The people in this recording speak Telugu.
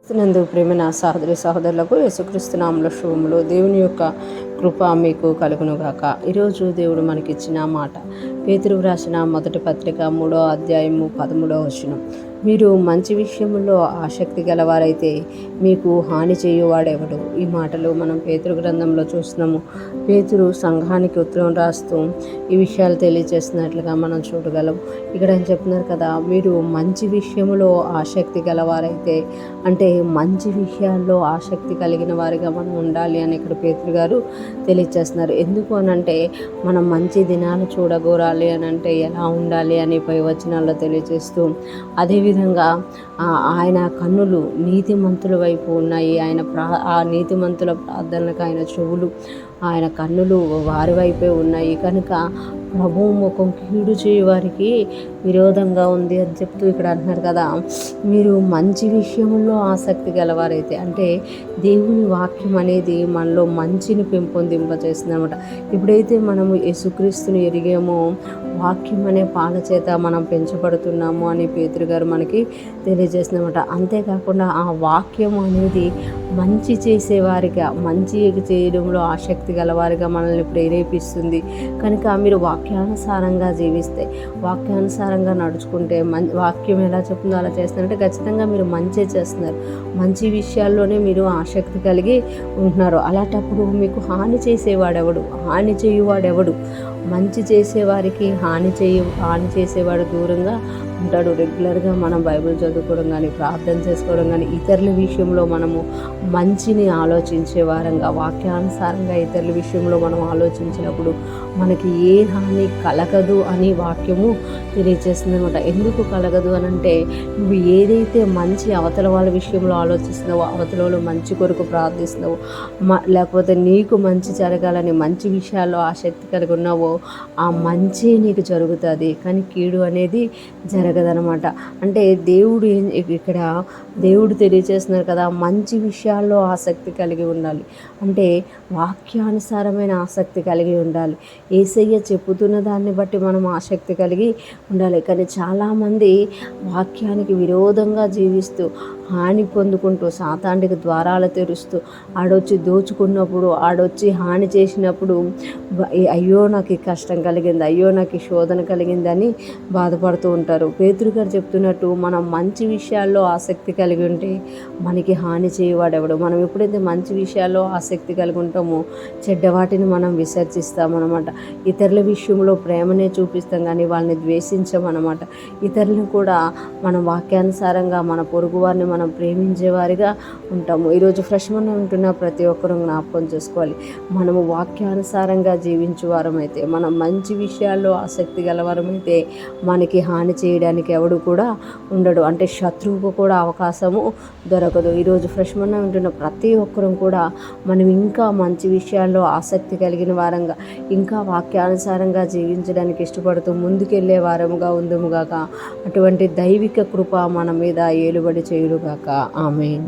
నందు ప్రేమైన సహోదరి సహోదరులకు యేసుక్రీస్తు నామములో శుభములు. దేవుని యొక్క కృప మీకు కలుగునుగాక. ఈరోజు దేవుడు మనకిచ్చిన మాట పేతురు రాసిన మొదటి పత్రిక 3వ అధ్యాయము 13వ వచనం. మీరు మంచి విషయంలో ఆసక్తి గలవారైతే మీకు హాని చేయువాడెవడు. ఈ మాటలు మనం పేతురు గ్రంథంలో చూస్తున్నాము. పేతురు సంఘానికి ఉత్తరం రాస్తూ ఈ విషయాలు తెలియజేస్తున్నట్లుగా మనం చూడగలం. ఇక్కడ ఏం చెప్తున్నారు కదా, మీరు మంచి విషయంలో ఆసక్తి గలవారైతే, అంటే మంచి విషయాల్లో ఆసక్తి కలిగిన వారిగా మనం ఉండాలి అని ఇక్కడ పేతురు గారు తెలియజేస్తున్నారు. ఎందుకు అనంటే మనం మంచి దినాలు చూడగోరాలి అని అంటే ఎలా ఉండాలి అని పై వచనాల్లో తెలియజేస్తూ, అదేవిధంగా ఆయన కన్నులు నీతిమంతుల వైపు ఉన్నాయి. ఆ నీతిమంతుల ప్రార్థనలకు ఆయన చెవులు, ఆయన కన్నులు వారి వైపే ఉన్నాయి. కనుక ప్రభువు ముఖం కీడు చేయ వారికి విరోధంగా ఉంది అని చెప్తూ ఇక్కడ అంటున్నారు కదా, మీరు మంచి విషయంలో ఆసక్తి గలవారైతే, అంటే దేవుని వాక్యం అనేది మనలో మంచిని పెంపొందింపజేస్తుంది అనమాట. ఎప్పుడైతే మనము యేసుక్రీస్తుని ఎరిగామో వాక్యం అనే పాల చేత మనం పెంచబడుతున్నాము అని పేతురు గారు మనకి తెలియజేస్తున్నమాట. అంతేకాకుండా ఆ వాక్యం అనేది మంచి చేసేవారిగా, మంచి చేయడంలో ఆసక్తి గలవారిగా మనల్ని ప్రేరేపిస్తుంది. కనుక మీరు వాక్యానుసారంగా జీవిస్తే, వాక్యానుసారంగా నడుచుకుంటే, వాక్యం ఎలా చెప్తుందో అలా చేస్తున్నారంటే ఖచ్చితంగా మీరు మంచి చేస్తున్నారు. మంచి విషయాల్లోనే మీరు ఆసక్తి కలిగి ఉంటున్నారు. అలాంటప్పుడు మీకు హాని చేసేవాడెవడు, హాని చేయువాడెవడు. మంచి చేసేవారికి హాని చేసేవాడు దూరంగా ఉంటాడు. రెగ్యులర్గా మనం బైబిల్ చదువుకోవడం కానీ, ప్రార్థన చేసుకోవడం కానీ, ఇతరుల విషయంలో మనము మంచిని ఆలోచించే వారంగా, వాక్యానుసారంగా ఇతరుల విషయంలో మనం ఆలోచించినప్పుడు మనకి ఏ హాని కలగదు అని వాక్యము తెలియజేస్తుంది అనమాట. ఎందుకు కలగదు అని అంటే, నువ్వు ఏదైతే మంచి అవతల వాళ్ళ విషయంలో ఆలోచిస్తున్నావో, అవతల వాళ్ళు మంచి కొరకు ప్రార్థిస్తున్నావో, లేకపోతే నీకు మంచి జరగాలని మంచి విషయాల్లో ఆసక్తి కలిగి ఉన్నావో ఆ మంచి నీకు జరుగుతుంది. కానీ కీడు అనేది జరగదనమాట. అంటే ఇక్కడ దేవుడు తెలియజేస్తున్నారు కదా, మంచి విషయాల్లో ఆసక్తి కలిగి ఉండాలి. అంటే వాక్యానుసారమైన ఆసక్తి కలిగి ఉండాలి. యేసయ్య చెప్పుతున్న దాన్ని బట్టి మనం ఆసక్తి కలిగి ఉండాలి. కానీ చాలామంది వాక్యానికి విరోధంగా జీవిస్తూ, హాని పొందుకుంటూ, సాతానికి ద్వారాలు తెరుస్తూ, ఆడొచ్చి దోచుకున్నప్పుడు, ఆడొచ్చి హాని చేసినప్పుడు అయ్యో నాకు ఈ కష్టం కలిగింది, అయ్యో నాకు ఈ శోధన కలిగిందని బాధపడుతూ ఉంటారు. పేతురు గారు చెప్తున్నట్టు మనం మంచి విషయాల్లో ఆసక్తి కలిగి ఉంటే మనకి హాని చేయవాడెవడు. మనం ఎప్పుడైతే మంచి విషయాల్లో ఆసక్తి కలిగి ఉంటామో చెడ్డవాటిని మనం విసర్జిస్తామన్నమాట. ఇతరుల విషయంలో ప్రేమనే చూపిస్తాం కానీ వాళ్ళని ద్వేషించమన్నమాట. ఇతరులను కూడా మనం వాక్యానుసారంగా, మన పొరుగు వారిని మనం ప్రేమించేవారిగా ఉంటాము. ఈరోజు ఫ్రెష్ మనం ఉంటున్న ప్రతి ఒక్కరూ జ్ఞాపకం చేసుకోవాలి, మనము వాక్యానుసారంగా జీవించే వారమైతే, మనం మంచి విషయాల్లో ఆసక్తి గలవారమైతే మనకి హాని చేయడానికి ఎవడు కూడా ఉండడు. అంటే శత్రువుకు కూడా అవకాశము దొరకదు. ఈరోజు ఫ్రెష్ మనం ఉంటున్న ప్రతి ఒక్కరూ కూడా మనం ఇంకా మంచి విషయాల్లో ఆసక్తి కలిగిన వారంగా, ఇంకా వాక్యానుసారంగా జీవించడానికి ఇష్టపడుతూ ముందుకెళ్ళే వారముగా ఉందుముగాక. అటువంటి దైవిక కృప మన మీద ఏలుబడి చేయుగాక. ఆమేన్.